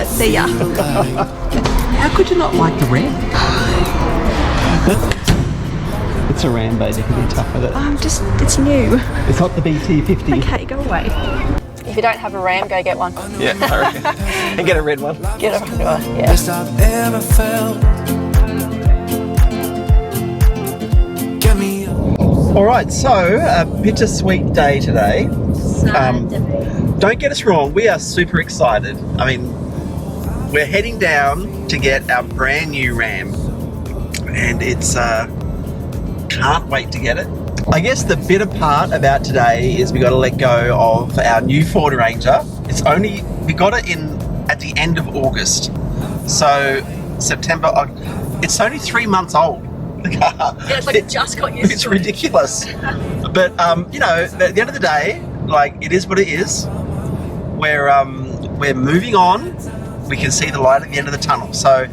See ya. How could you not like the RAM? It's a RAM, baby. You can be tough with it. It's new. It's not the BT50. Okay, go away. If you don't have a RAM, go get one. Yeah, I reckon. And get a red one. Get a red one, yeah. Best I've ever felt. Get me up. All right, so a bittersweet day today. Don't get us wrong, we are super excited. I mean, we're heading down to get our brand new RAM, and it's can't wait to get it. I guess the bitter part about today is we got to let go of our new Ford Ranger. We got it in at the end of August, so September. It's only 3 months old. Yeah, it's like it just got used to it. It's ridiculous. But you know, at the end of the day, like, it is what it is. We're moving on. We can see the light at the end of the tunnel. So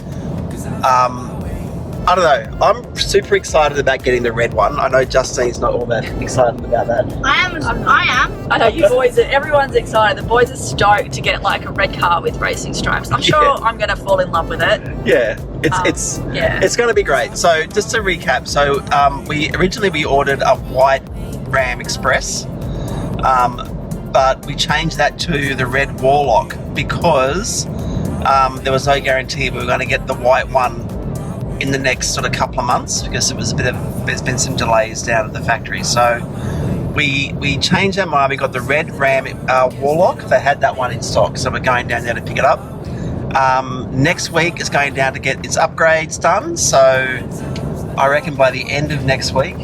I don't know. I'm super excited about getting the red one. I know Justine's not all that excited about that. I am. I know you boys, everyone's excited. The boys are stoked to get like a red car with racing stripes. I'm sure I'm going to fall in love with it. Yeah, it's going to be great. So just to recap, so we originally ordered a white Ram Express, but we changed that to the red Warlock because there was no guarantee we were going to get the white one in the next sort of couple of months, because there's been some delays down at the factory. So we changed our mind. We got the red Ram Warlock. They had that one in stock, so we're going down there to pick it up. Next week it's going down to get its upgrades done, so I reckon by the end of next week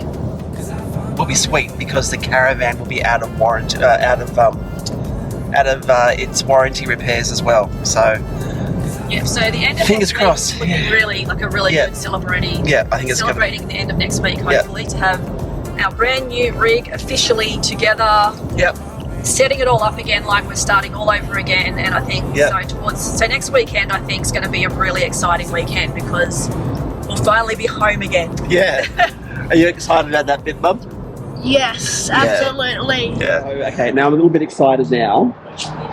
will be sweet, because the Caravan will be out of warranty, out of its warranty repairs as well. So yeah, so the end of fingers next crossed. week would be really like a really good celebrating. Yeah, I think it's celebrating the end of next week, hopefully, to have our brand new rig officially together. Yep. Setting it all up again, like we're starting all over again. And I think so next weekend, I think, is going to be a really exciting weekend, because we'll finally be home again. Yeah. Are you excited about that bit, Mum? Yes, absolutely. Yeah. Okay, now I'm a little bit excited now.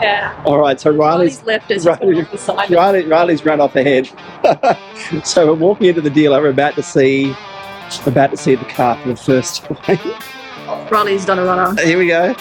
Yeah. All right, so Riley's left us. Riley's run off ahead. So we're walking into the dealer. We're about to see the car for the first time. Riley's done a runner. Here we go.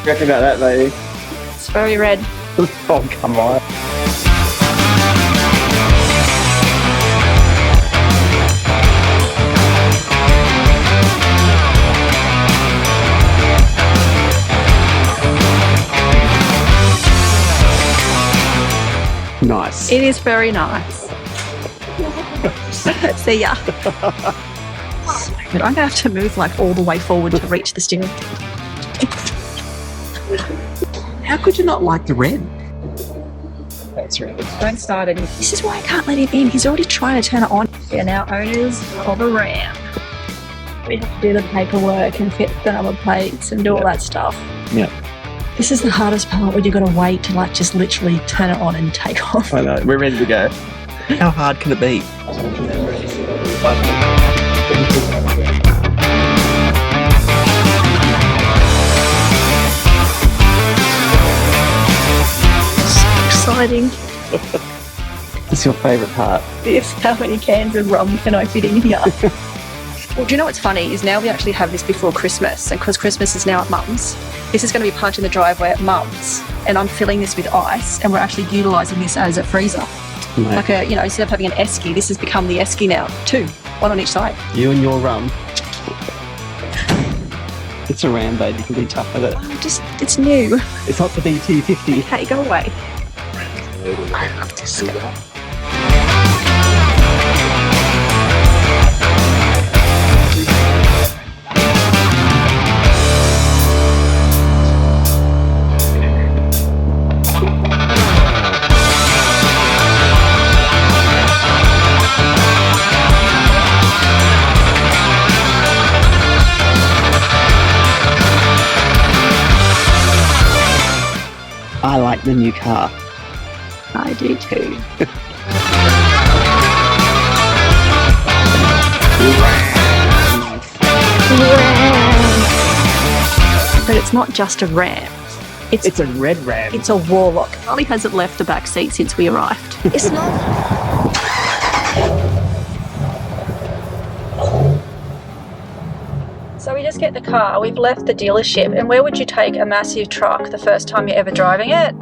What do you reckon about that, lady? It's very red. Oh, come on. Nice. It is very nice. See ya. But I'm going to have to move like all the way forward to reach the steering. How could you not like the red? That's right. Don't start it. This is why I can't let him in. He's already trying to turn it on. We're now owners of a RAM. We have to do the paperwork and fit the number plates and do all that stuff. Yeah. This is the hardest part, where you've got to wait to like just literally turn it on and take off. I know. We're ready to go. How hard can it be? Exciting. What's your favourite part? This, how many cans of rum can I fit in here? Well, do you know what's funny is now we actually have this before Christmas, and because Christmas is now at Mum's, this is going to be parked in the driveway at Mum's, and I'm filling this with ice, and we're actually utilising this as a freezer. Mate. Like a, instead of having an esky, this has become the esky now. 2, 1 on each side. You and your rum. It's a RAM, baby. You can be tough with it. It's new. It's not the BT50. Okay, go away. I love this guy. like the new car. I do too. But it's not just a Ram. It's a red Ram. It's a Warlock. Ollie hasn't left the back seat since we arrived. It's not. So we just get the car, we've left the dealership, and where would you take a massive truck the first time you're ever driving it?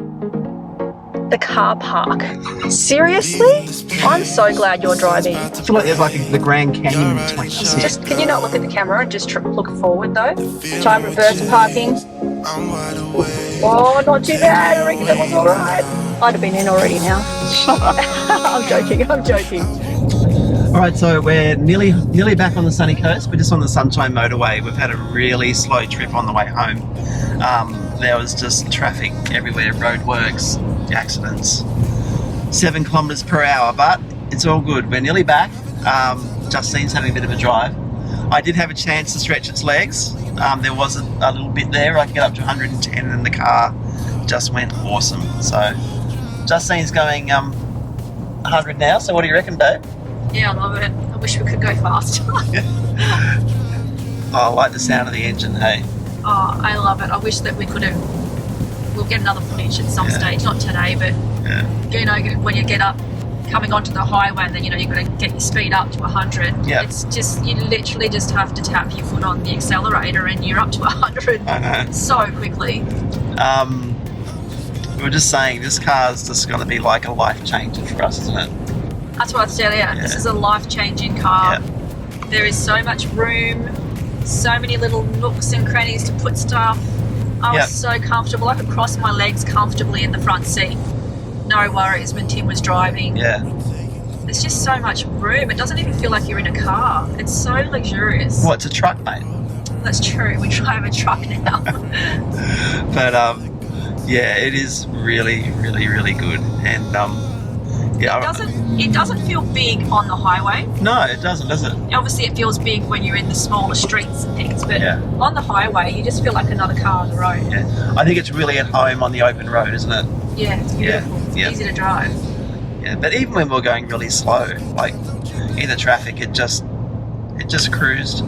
The car park. Seriously? I'm so glad you're driving. I feel like there's like the Grand Canyon between us. Just, can you not look at the camera and just look forward though? Try reverse parking. Oh, not too bad. I reckon that was alright. I'd have been in already now. I'm joking. Alright, so we're nearly back on the sunny coast. We're just on the Sunshine Motorway. We've had a really slow trip on the way home. There was just traffic everywhere, roadworks, accidents, 7 kilometres per hour, but it's all good. We're nearly back. Justine's having a bit of a drive. I did have a chance to stretch its legs. There was a little bit there. I could get up to 110 and the car just went awesome. So Justine's going 100 now. So what do you reckon, Dave? Yeah, I love it. I wish we could go faster. Oh, I like the sound of the engine, hey? Oh, I love it. I wish that we could have... We'll get another footage at some stage, not today, but you know, when you get up, coming onto the highway, and then you've got to get your speed up to 100. Yeah. It's just, you literally just have to tap your foot on the accelerator and you're up to 100 so quickly. We were just saying, this car's just going to be like a life changer for us, isn't it? That's what I said, yeah. This is a life-changing car. Yeah. There is so much room, so many little nooks and crannies to put stuff. I was so comfortable. I could cross my legs comfortably in the front seat. No worries when Tim was driving. Yeah. There's just so much room. It doesn't even feel like you're in a car. It's so luxurious. Well, it's a truck, mate. That's true. We drive a truck now. But yeah, it is really, really, really good. And it doesn't feel big on the highway. No, it doesn't, does it? Obviously, it feels big when you're in the smaller streets and things, but on the highway, you just feel like another car on the road. Yeah, I think it's really at home on the open road, isn't it? Yeah, it's beautiful. It's easy to drive. Yeah, but even when we're going really slow, like in the traffic, it just cruised.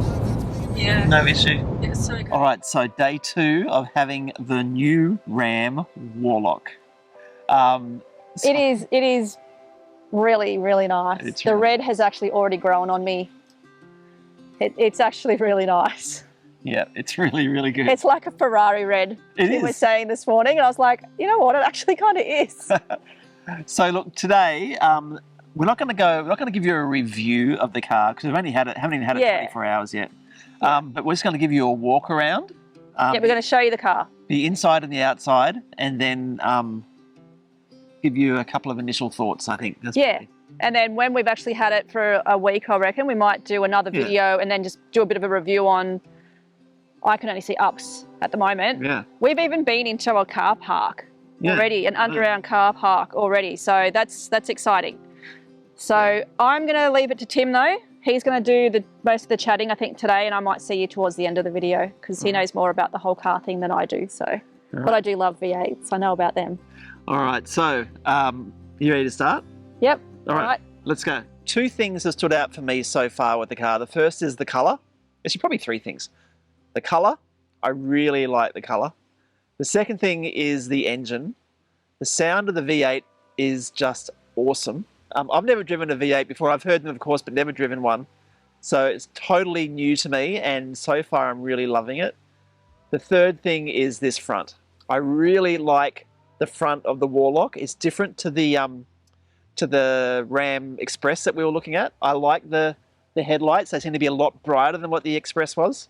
Yeah. No issue. Yeah, it's so good. All right, so day 2 of having the new RAM Warlock. It is really, really nice. The red has actually already grown on me. It's actually really nice. Yeah, it's really, really good. It's like a Ferrari red. It was saying this morning, and I was like, you know what? It actually kind of is. So look, today we're not going to give you a review of the car because haven't even had it 24 hours yet. But we're just going to give you a walk around. We're going to show you the car. The inside and the outside, and then give you a couple of initial thoughts, I think. And then when we've actually had it for a week, I reckon, we might do another video and then just do a bit of a review on... I can only see ups at the moment. Yeah. We've even been into a car park already, an underground car park already. So that's exciting. So I'm going to leave it to Tim though. He's going to do most of the chatting, I think, today, and I might see you towards the end of the video because he knows more about the whole car thing than I do. So, but I do love V8s. I know about them. All right. So, you ready to start? Yep. All right. Let's go. 2 things have stood out for me so far with the car. The first is the colour. Actually, probably 3 things. The colour, I really like the colour. The second thing is the engine. The sound of the V8 is just awesome. I've never driven a V8 before. I've heard them, of course, but never driven one. So it's totally new to me, and so far I'm really loving it. The third thing is this front. I really like the front of the Warlock. It's different to the Ram Express that we were looking at. I like the headlights. They seem to be a lot brighter than what the Express was.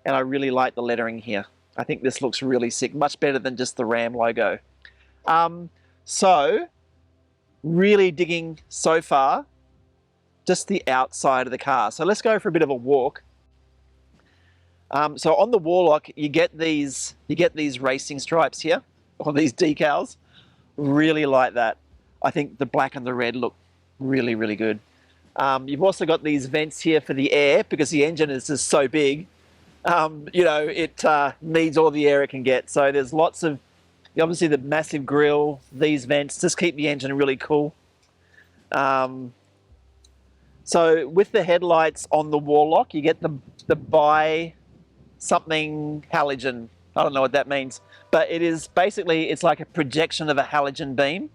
And I really like the lettering here. I think this looks really sick, much better than just the Ram logo. So, really digging so far, just the outside of the car. So let's go for a bit of a walk. So on the Warlock, you get these racing stripes here, or these decals. Really like that. I think the black and the red look really, really good. You've also got these vents here for the air because the engine is just so big. It needs all the air it can get. So there's lots of Obviously the massive grille, these vents, just keep the engine really cool. So with the headlights on the Warlock, you get the bi something halogen. I don't know what that means, but it is basically, it's like a projection of a halogen beam.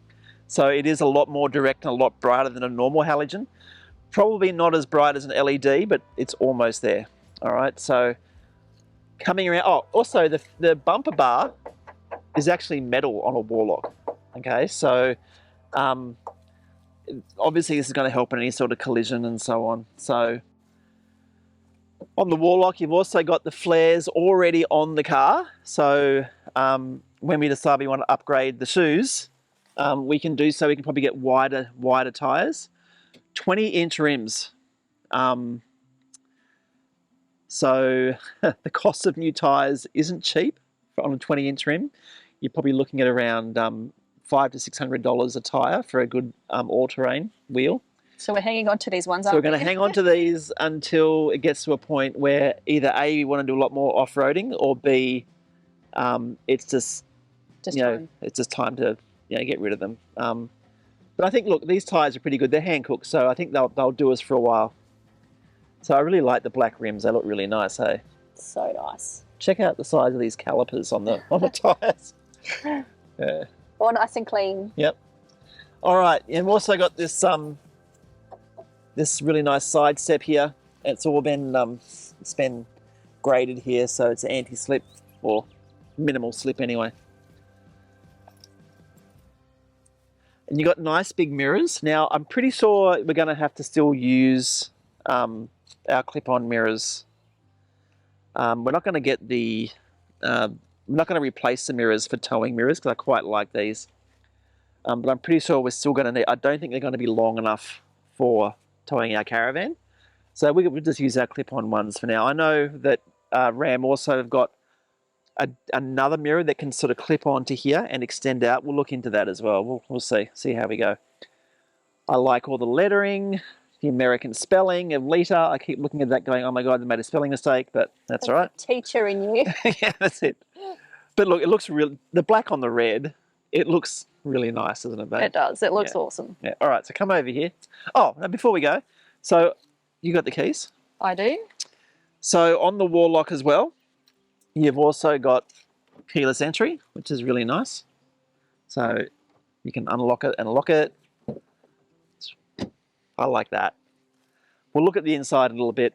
So it is a lot more direct and a lot brighter than a normal halogen. Probably not as bright as an LED, but it's almost there. All right, so coming around, oh, also the bumper bar is actually metal on a Warlock. Okay, so obviously this is going to help in any sort of collision and so on. So on the Warlock, you've also got the flares already on the car. So when we decide we want to upgrade the shoes, we can do so. We can probably get wider tyres. 20-inch rims. So the cost of new tyres isn't cheap on a 20-inch rim. You're probably looking at around $500 to $600 a tyre for a good all-terrain wheel. So we're hanging on to these ones, So we're going to hang on to these until it gets to a point where either A, we want to do a lot more off-roading, or B, it's just it's just time to get rid of them. But I think, look, these tyres are pretty good. They're hand cooked, so I think they'll do us for a while. So I really like the black rims. They look really nice, hey? So nice. Check out the size of these calipers on the tyres. Yeah. All nice and clean. Yep. All right, and we've also got this this really nice side step here. It's all been graded here, so it's anti-slip, or minimal slip anyway. And you got nice big mirrors. Now I'm pretty sure we're going to have to still use our clip-on mirrors. We're not going to get the we're not going to replace the mirrors for towing mirrors, because I quite like these. But I'm pretty sure we're still going to need, I don't think they're going to be long enough for towing our caravan. So we'll just use our clip-on ones for now. I know that RAM also have got another mirror that can sort of clip onto here and extend out. We'll look into that as well. We'll see how we go. I like all the lettering, the American spelling of Lita. I keep looking at that going, oh my God, they made a spelling mistake, but that's all right. Teacher in you. Yeah, that's it. But look, it looks real. The black on the red, it looks really nice, doesn't it, babe? It does. It looks awesome. Yeah. All right, so come over here. Oh, now before we go, so you got the keys? I do. So on the Warlock as well, you've also got keyless entry, which is really nice. So you can unlock it and lock it. I like that. We'll look at the inside a little bit.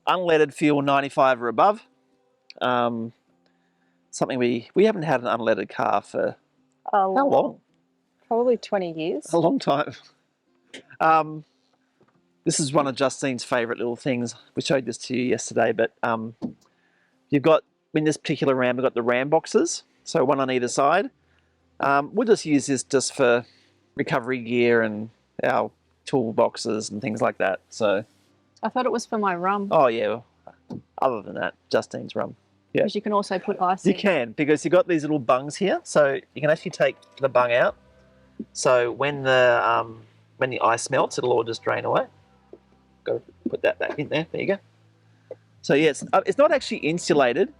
Unleaded fuel 95 or above. Something we haven't had an unleaded car for how long? Probably 20 years. A long time. This is one of Justine's favourite little things. We showed this to you yesterday, but you've got, in this particular RAM, we've got the RAM boxes, so one on either side. We'll just use this just for recovery gear and our toolboxes and things like that. So I thought it was for my rum. Oh yeah, other than that, Justine's rum. Yeah. Because you can also put ice in. You can, because you've got these little bungs here, so you can actually take the bung out. So when the ice melts, it'll all just drain away. Go put that back in there. There you go. So yes, it's not actually insulated.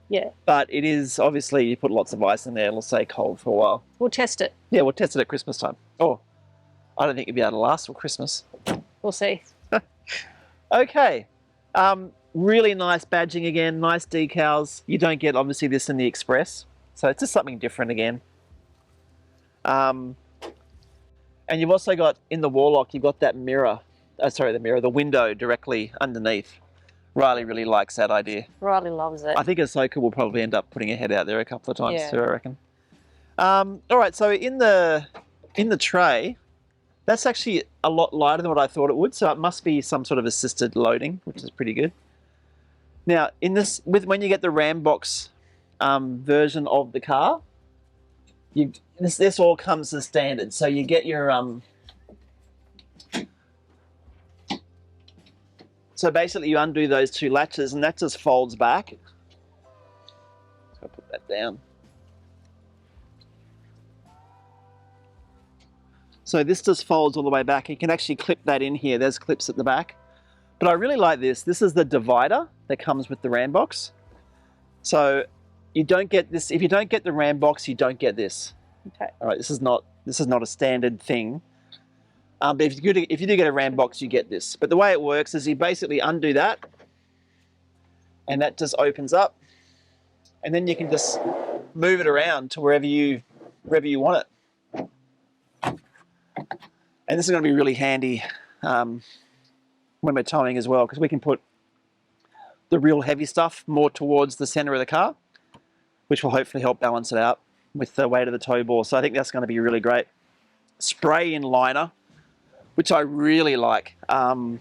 Yeah. But it is, obviously, you put lots of ice in there, it'll stay cold for a while. We'll test it. Yeah, we'll test it at Christmas time. Oh, I don't think you'll be able to last till Christmas. We'll see. Okay. Really nice badging again, nice decals. You don't get, obviously, this in the Express. So it's just something different again. And you've also got, in the Warlock, you've got that mirror. The window directly underneath. Riley really likes that idea. Riley loves it. I think Ahsoka will probably end up putting her head out there a couple of times too, I reckon. All right, so in the tray, that's actually a lot lighter than what I thought it would, so it must be some sort of assisted loading, which is pretty good. Now, in this, when you get the RAM box version of the car, this all comes as standard. So you get your so basically you undo those two latches and that just folds back. So I'll put that down. So this just folds all the way back. You can actually clip that in here. There's clips at the back. But I really like this. This is the divider that comes with the RAM box. So you don't get this. If you don't get the RAM box, you don't get this. Okay. All right, this is not a standard thing. But if you do get a RAM box, you get this. But the way it works is you basically undo that, and that just opens up, and then you can just move it around to wherever you want it. And this is going to be really handy when we're towing as well, because we can put the real heavy stuff more towards the center of the car, which will hopefully help balance it out with the weight of the tow ball. So I think that's going to be really great. Spray in liner, which I really like. In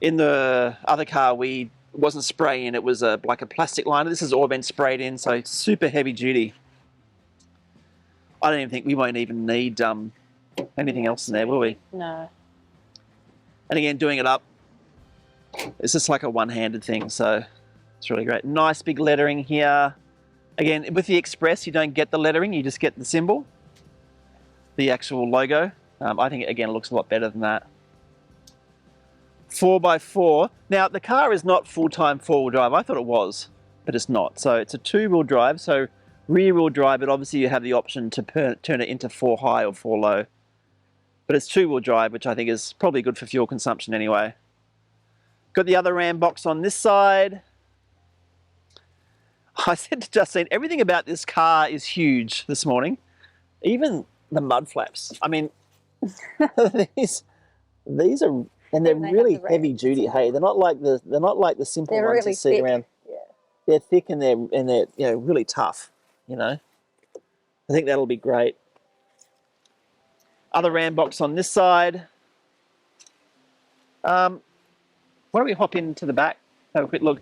the other car, it wasn't spray in, it was like a plastic liner. This has all been sprayed in, so it's super heavy duty. I don't even think we won't even need anything else in there, will we? No. And again, doing it up, it's just like a one-handed thing, so it's really great. Nice big lettering here. Again, with the Express, you don't get the lettering, you just get the symbol, the actual logo. I think, again, it looks a lot better than that. 4x4. Now, the car is not full-time four-wheel drive. I thought it was, but it's not. So it's a two-wheel drive, so rear-wheel drive, but obviously you have the option to turn it into 4 high or 4 low. But it's two-wheel drive, which I think is probably good for fuel consumption anyway. Got the other RAM box on this side. I said to Justine, everything about this car is huge this morning. Even the mud flaps. I mean, these are, and they're really heavy duty. Hey, they're not like the simple ones really you see thick. around. Yeah. They're thick and they're really tough. I think that'll be great. Other RAM box on this side. Why don't we hop into the back, have a quick look.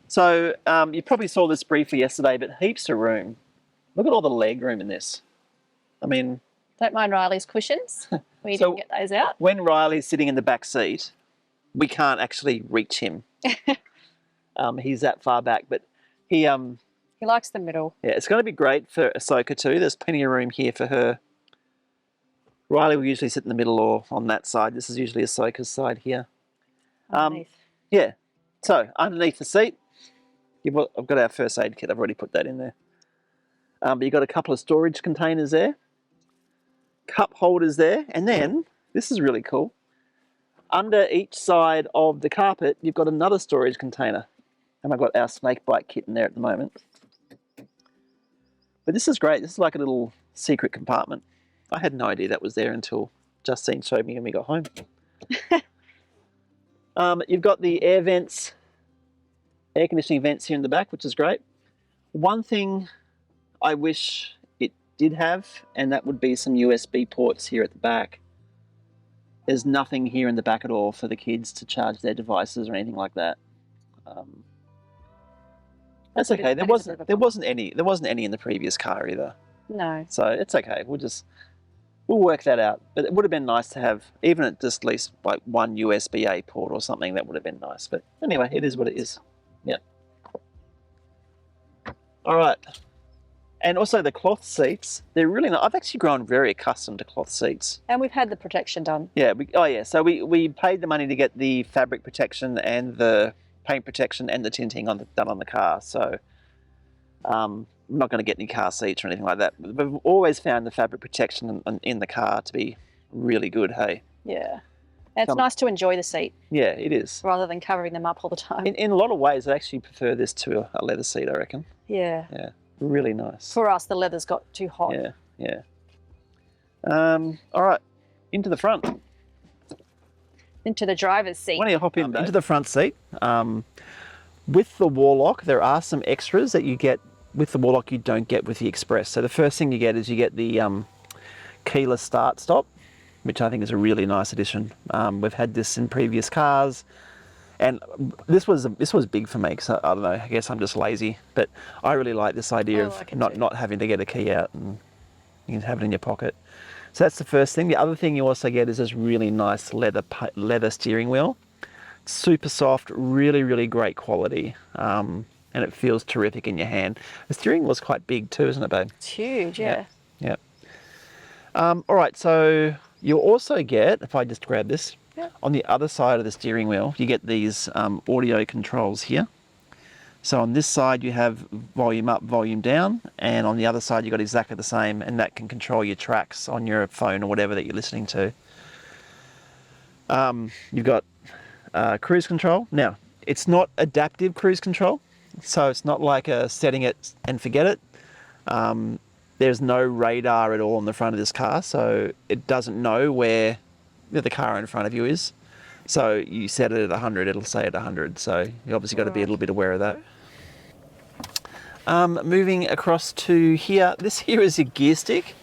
So you probably saw this briefly yesterday, but heaps of room. Look at all the leg room in this. I mean... Don't mind Riley's cushions. We didn't get those out. When Riley's sitting in the back seat, we can't actually reach him. He's that far back, but he likes the middle. Yeah, it's going to be great for Ahsoka too. There's plenty of room here for her. Riley will usually sit in the middle or on that side. This is usually Ahsoka's side here. Underneath. Yeah. So underneath the seat, I've got our first aid kit. I've already put that in there. But you've got a couple of storage containers there. Cup holders there, and then this is really cool. Under each side of the carpet, you've got another storage container, and I've got our snake bite kit in there at the moment. But this is great. This is like a little secret compartment. I had no idea that was there until Justine showed me when we got home. You've got the air vents, air conditioning vents here in the back, which is great. One thing I wish it did have, and that would be some USB ports here at the back. There's nothing here in the back at all for the kids to charge their devices or anything like that. That's okay. There wasn't any in the previous car either. No. So it's okay. We'll work that out. But it would have been nice to have even at just least like one USB-A port or something. That would have been nice. But anyway, it is what it is. Yeah. All right. And also the cloth seats, they're really nice. I've actually grown very accustomed to cloth seats. And we've had the protection done. Yeah. So we paid the money to get the fabric protection and the paint protection and the tinting done on the car. So I'm not going to get any car seats or anything like that. But we've always found the fabric protection in the car to be really good, hey? Yeah. And it's nice to enjoy the seat. Yeah, it is. Rather than covering them up all the time. In a lot of ways, I actually prefer this to a leather seat, I reckon. Yeah. Yeah, really nice. For us, the leather's got too hot. Yeah. All right, into the front. Into the driver's seat. Why don't you hop into the front seat? With the Warlock, there are some extras that you get with the Warlock you don't get with the Express. So the first thing you get is you get the keyless start-stop, which I think is a really nice addition. We've had this in previous cars, and this was big for me because I don't know, I guess I'm just lazy, but I really like this idea of not having to get a key out and you can have it in your pocket. So that's the first thing. The other thing you also get is this really nice leather steering wheel. Super soft, really, really great quality, and it feels terrific in your hand. The steering wheel's quite big too, isn't it, babe? It's huge, yeah. Yeah. All right, so you'll also get, if I just grab this, on the other side of the steering wheel, you get these audio controls here. So on this side you have volume up, volume down, and on the other side you've got exactly the same, and that can control your tracks on your phone or whatever that you're listening to. You've got cruise control. Now, it's not adaptive cruise control, so it's not like setting it and forget it. There's no radar at all on the front of this car, so it doesn't know where the car in front of you is. So you set it at 100, it'll say at 100, so you obviously got to be a little bit aware of that. Moving across to here, this here is your gear stick.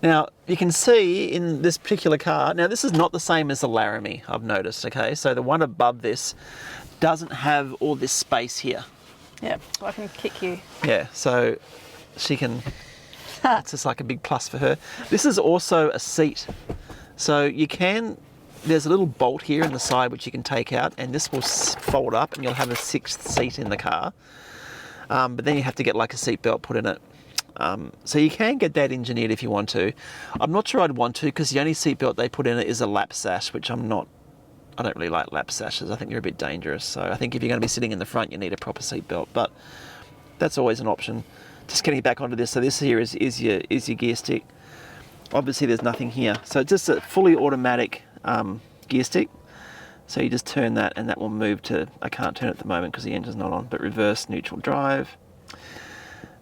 Now, you can see in this particular car, now this is not the same as the Laramie, I've noticed, okay? So the one above this doesn't have all this space here. Yeah, I can kick you. Yeah, so she can, it's just like a big plus for her. This is also a seat. So you can, there's a little bolt here in the side which you can take out, and this will fold up and you'll have a 6th seat in the car. But then you have to get like a seat belt put in it. So you can get that engineered if you want to. I'm not sure I'd want to, because the only seat belt they put in it is a lap sash, which I don't really like lap sashes. I think they're a bit dangerous. So I think if you're going to be sitting in the front, you need a proper seat belt, but that's always an option. Just getting back onto this. So this here is your gear stick. Obviously there's nothing here. So it's just a fully automatic gear stick. So you just turn that and that will move to, I can't turn it at the moment because the engine's not on, but reverse neutral drive.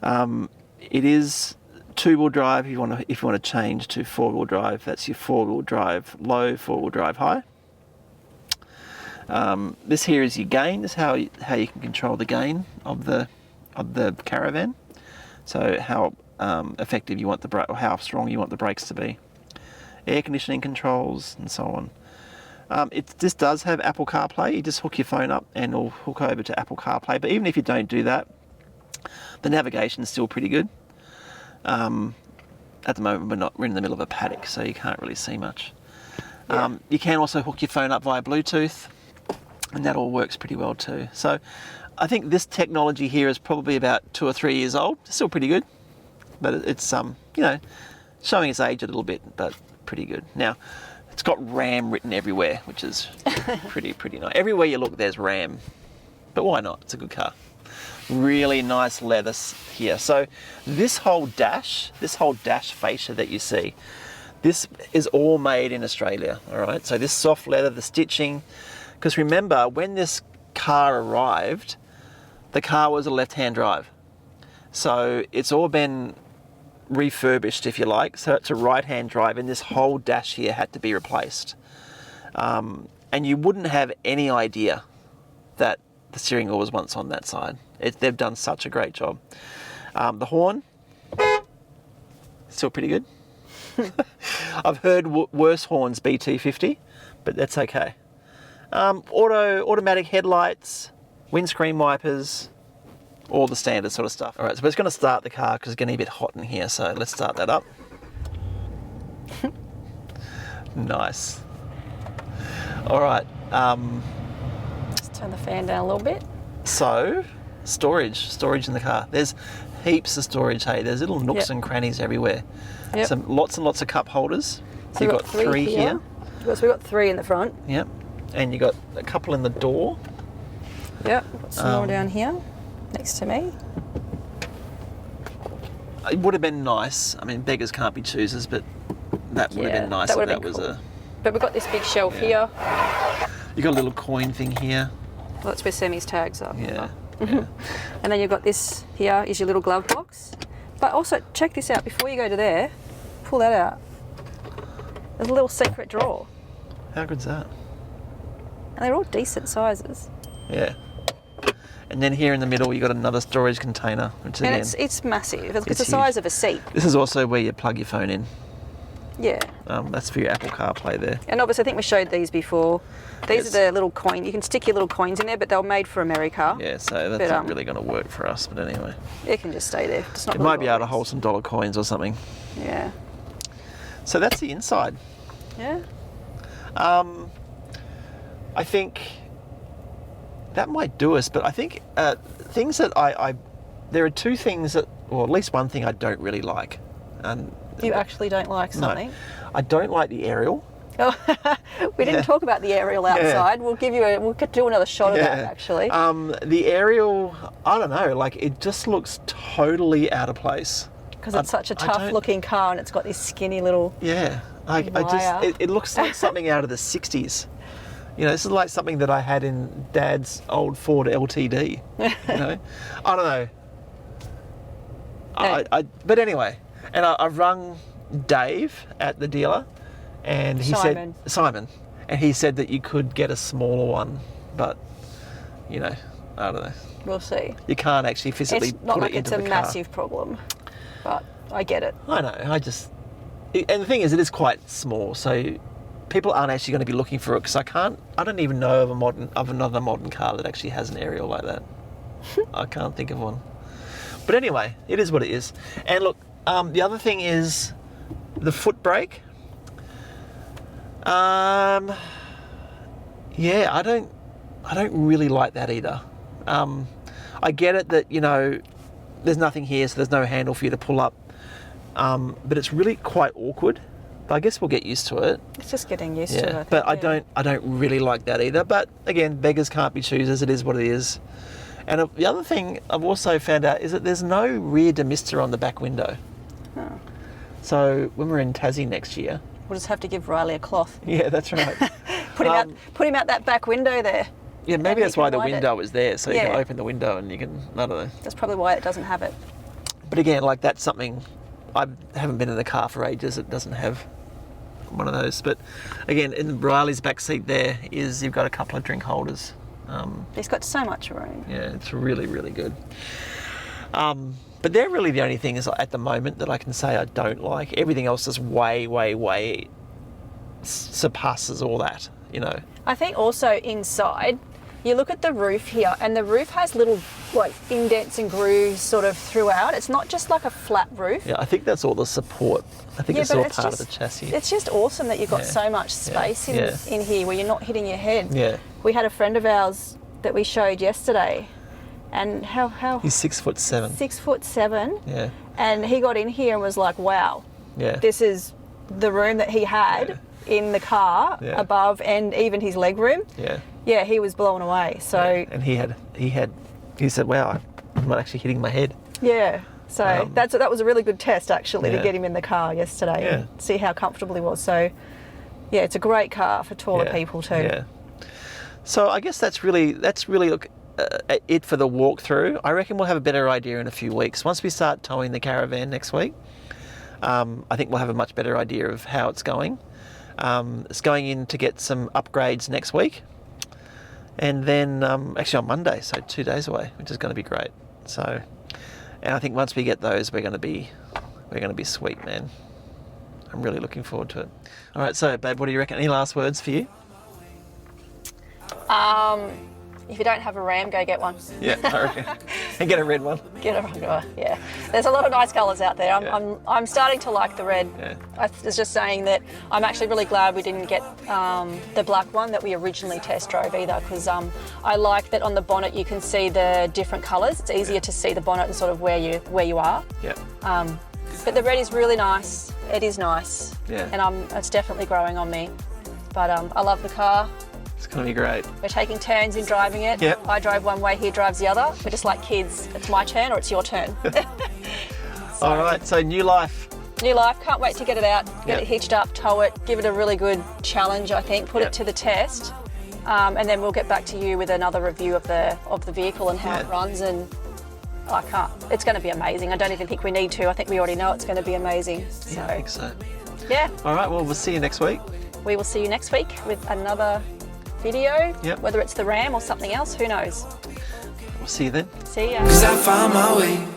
It is 2-wheel drive. If you want to change to 4-wheel drive, that's your 4-wheel drive low, 4-wheel drive high. This here is your gain. This is how you can control the gain of the Caravan. So how effective you want the brake, or how strong you want the brakes to be. Air conditioning controls and so on. This does have Apple CarPlay. You just hook your phone up and it'll hook over to Apple CarPlay. But even if you don't do that, the navigation is still pretty good. At the moment we're in the middle of a paddock, so you can't really see much. Yeah. You can also hook your phone up via Bluetooth, and that all works pretty well too. So I think this technology here is probably about 2 or 3 years old. It's still pretty good, but it's showing its age a little bit, but pretty good. Now, it's got RAM written everywhere, which is pretty nice. Everywhere you look, there's RAM, but why not? It's a good car. Really nice leather here. So this whole dash fascia that you see, this is all made in Australia, all right? So this soft leather, the stitching, because remember, when this car arrived, the car was a left-hand drive. So it's all been refurbished, if you like, so it's a right-hand drive, and this whole dash here had to be replaced. And you wouldn't have any idea that the steering wheel was once on that side. They've done such a great job. The horn, still pretty good. I've heard worse horns BT50, but that's okay. Automatic headlights, windscreen wipers, all the standard sort of stuff. All right, so we're just going to start the car because it's getting a bit hot in here, so let's start that up. Nice. All right. Just turn the fan down a little bit. So, storage in the car. There's heaps of storage, hey. There's little nooks and crannies everywhere. Yep. Lots and lots of cup holders. So you've got 3 here. So we've got 3 in the front. Yep. And you got a couple in the door. Yep. Got some more down here next to me. It would have been nice. I mean, beggars can't be choosers, but that would have been nice if that was cool. But we've got this big shelf here. You got a little coin thing here. Well, that's where Sammy's tags are. Yeah. And then you've got this here is your little glove box. But also, check this out. Before you go to there, pull that out. There's a little secret drawer. How good's that? And they're all decent sizes. Yeah. And then here in the middle, you got another storage container, which and again, it's massive. It's the huge. size of a seat. This is also where you plug your phone in. Yeah. That's for your Apple CarPlay there. And obviously, I think we showed these before. These are the little coin. You can stick your little coins in there, but they're made for America. Yeah, so that's not really going to work for us. But anyway, it can just stay there. It's not. It might be able to hold some dollar coins or something. Yeah. So that's the inside. Yeah. I think that might do us. But I think things that there are 2 things that, or at least one thing I don't really like. You actually don't like something? No, I don't like the aerial. Oh, we didn't talk about the aerial outside. We'll could do another shot of that actually. The aerial, I don't know, like it just looks totally out of place. Because it's such a tough looking car and it's got this skinny little it looks like something out of the 60s. You know, this is like something that I had in Dad's old Ford LTD. You know, I don't know. But anyway, and I've rung Dave at the dealer, and he said Simon, and he said that you could get a smaller one, but you know, I don't know. We'll see. You can't actually physically It's not put like it into it's a the car. massive problem, but I get it. I know. And the thing is, it is quite small, so people aren't actually going to be looking for it because I don't even know of another modern car that actually has an aerial like that. I can't think of one. But anyway, it is what it is. And look, the other thing is the foot brake. Yeah, I don't really like that either. I get it that, you know, there's nothing here, so there's no handle for you to pull up. But it's really quite awkward. But I guess we'll get used to it. It's just getting used to it. I think, but I don't really like that either. But again, beggars can't be choosers. It is what it is. And the other thing I've also found out is that there's no rear demister on the back window. Oh. So when we're in Tassie next year, we'll just have to give Riley a cloth. Yeah, that's right. Put him out that back window there. Yeah, maybe that's why the window is there, so you can open the window and you can, I don't know. That's probably why it doesn't have it. But again, like that's something, I haven't been in a car for ages, it doesn't have one of those. But again, in Riley's back seat there you've got a couple of drink holders. He's got so much room. Yeah, it's really, really good. But they're really the only things at the moment that I can say I don't like. Everything else is way surpasses all that, you know. I think also inside, you look at the roof here, and the roof has little like indents and grooves sort of throughout. It's not just like a flat roof. Yeah, I think that's all the support. I think it's all part of the chassis. It's just awesome that you've got so much space in here where you're not hitting your head. Yeah. We had a friend of ours that we showed yesterday, and how he's 6'7". 6'7". Yeah. And he got in here and was like, "Wow, this is the room that he had in the car above, and even his leg room." Yeah. Yeah, he was blown away. So. And he said, "Wow, I'm not actually hitting my head." Yeah. So that was a really good test actually to get him in the car yesterday and see how comfortable he was. So yeah, it's a great car for taller people too. Yeah. So I guess that's really it for the walkthrough. I reckon we'll have a better idea in a few weeks. Once we start towing the caravan next week, I think we'll have a much better idea of how it's going. It's going in to get some upgrades next week, and then actually on Monday, so 2 days away, which is going to be great. So, and I think once we get those, we're going to be sweet, man. I'm really looking forward to it. All right, so babe, what do you reckon? Any last words for you? If you don't have a RAM, go get one. Yeah, I reckon. And get a red one. Get a red. Yeah. There's a lot of nice colours out there. I'm starting to like the red. Yeah. I was just saying that I'm actually really glad we didn't get the black one that we originally test drove either, because I like that on the bonnet you can see the different colours. It's easier to see the bonnet and sort of where you are. Yeah. But the red is really nice. It is nice. Yeah. And it's definitely growing on me. But I love the car. It's going to be great. We're taking turns in driving it. Yep. I drive one way, he drives the other. We're just like kids. It's my turn or it's your turn. All right, so new life. New life. Can't wait to get it out, get it hitched up, tow it, give it a really good challenge, I think, put it to the test. And then we'll get back to you with another review of the vehicle and how it runs. And it's going to be amazing. I don't even think we need to. I think we already know it's going to be amazing. So, yeah, I think so. Yeah. All right, well, we'll see you next week. We will see you next week with another video, whether it's the RAM or something else, who knows. We'll see you then. See ya. 'Cause I found my way.